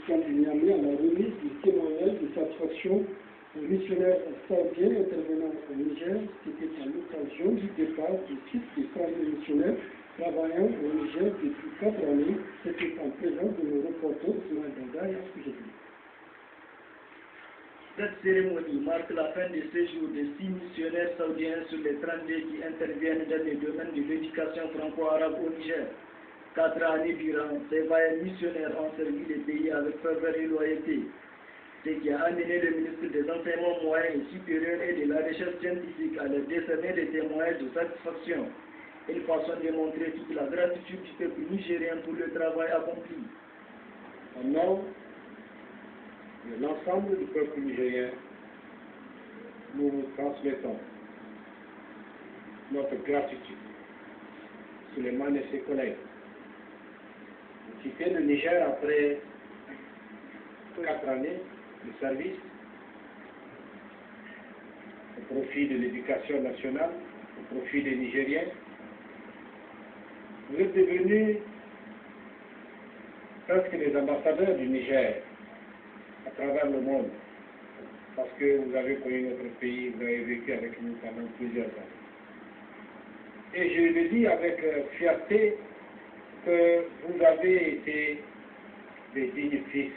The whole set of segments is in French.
capitale du Niamey à la remise du témoignage de satisfaction aux missionnaires saoudiens intervenant au Niger. C'était à l'occasion du départ du site des 32 missionnaires travaillant au Niger depuis 4 années. C'était en présence de nos reporters Ismaël Danda et Assoujébi. Cette cérémonie marque la fin du séjour de 6 missionnaires saoudiens sur les 32 qui interviennent dans le domaine de l'éducation franco-arabe au Niger. 4 années durant, ces vaillants missionnaires ont servi le pays avec ferveur et loyauté, ce qui a amené le ministre des Enseignements moyens et supérieurs et de la recherche scientifique à leur décerner des témoignages de satisfaction, une façon de montrer toute la gratitude du peuple nigérien pour le travail accompli. Au nom de l'ensemble du peuple nigérien, nous vous transmettons notre gratitude. Suleiman et ses collègues ont quitté le Niger après 4 années de service au profit de l'éducation nationale, au profit des Nigériens. Vous êtes devenus presque des ambassadeurs du Niger à travers le monde, parce que vous avez connu notre pays, vous avez vécu avec nous pendant plusieurs années. Et je le dis avec fierté que vous avez été des dignes fils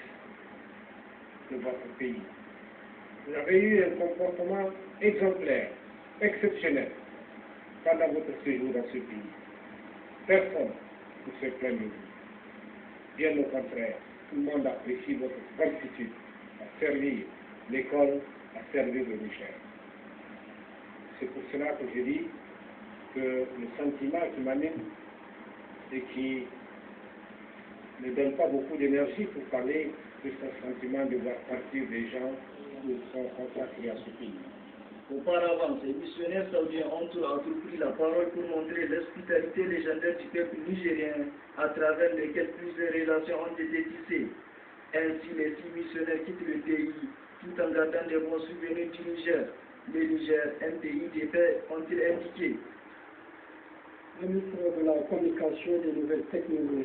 de votre pays. Vous avez eu un comportement exemplaire, exceptionnel, pendant votre séjour dans ce pays. Personne ne se plaint de vous. Bien au contraire, tout le monde apprécie votre promptitude à servir l'école, à servir le Niger. C'est pour cela que je dis que le sentiment qui m'anime et qui ne donne pas beaucoup d'énergie pour parler de ce sentiment de voir partir des gens qui sont consacrés à ce pays. Auparavant, ces missionnaires saoudiens ont pris la parole pour montrer l'hospitalité légendaire du peuple nigérien à travers lesquelles plusieurs relations ont été tissées. Ainsi, les 6 missionnaires quittent le pays tout en gardant des bons souvenirs du Niger. Le Niger, un pays de paix, ont-ils indiqué. Le ministre de la Communication et des Nouvelles Technologies